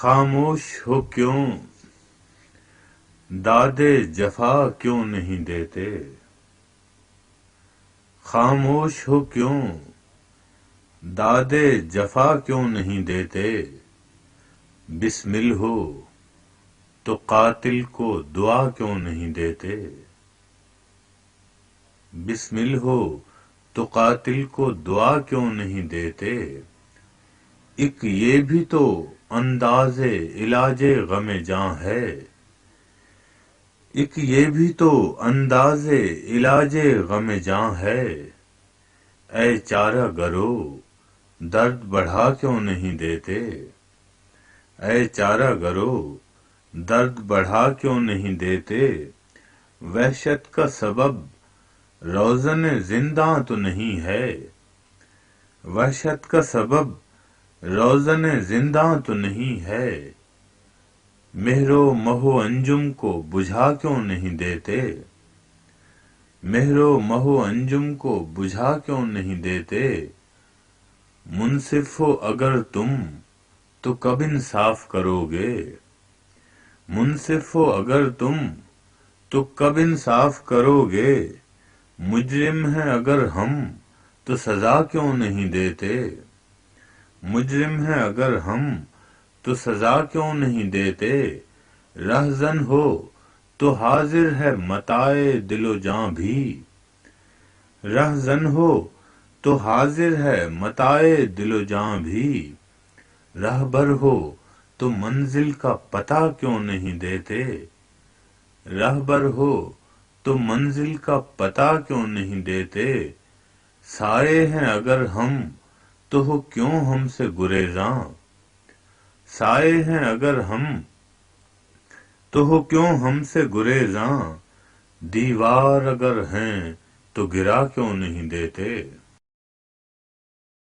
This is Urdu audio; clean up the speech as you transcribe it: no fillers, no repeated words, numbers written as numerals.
خاموش ہو کیوں، دادے جفا کیوں نہیں دیتے؟ خاموش ہو کیوں، دادے جفا کیوں نہیں دیتے؟ بسمل ہو تو قاتل کو دعا کیوں نہیں دیتے؟ بسمل ہو تو قاتل کو دعا کیوں نہیں دیتے؟ ایک یہ بھی تو انداز علاج غم جاں ہے، ایک یہ بھی تو انداز علاج غم جاں ہے۔ اے چارہ گرو درد بڑھا کیوں نہیں دیتے؟ اے چارہ گرو درد بڑھا کیوں نہیں دیتے؟ وحشت کا سبب روزن زنداں تو نہیں ہے، وحشت کا سبب روزن زنداں تو نہیں ہے۔ مہر و مہ و انجم کو بجھا کیوں نہیں دیتے؟ مہر و مہ و انجم کو بجھا کیوں نہیں دیتے؟ منصف ہو اگر تم تو کب انصاف کرو گے؟ منصف ہو اگر تم تو کب انصاف کرو گے؟ مجرم ہیں اگر ہم تو سزا کیوں نہیں دیتے؟ مجرم ہیں اگر ہم تو سزا کیوں نہیں دیتے؟ رہزن ہو تو حاضر ہے متاع دل و جاں بھی، رہزن ہو تو حاضر ہے متاع دل و جاں بھی۔ رہبر ہو تو منزل کا پتہ کیوں نہیں دیتے؟ رہبر ہو تو منزل کا پتہ کیوں نہیں دیتے؟ سائے ہیں اگر ہم تو ہو کیوں ہم سے گریزاں، سائے ہیں اگر ہم تو ہو کیوں ہم سے گریزاں۔ دیوار اگر ہیں تو گرا کیوں نہیں دیتے؟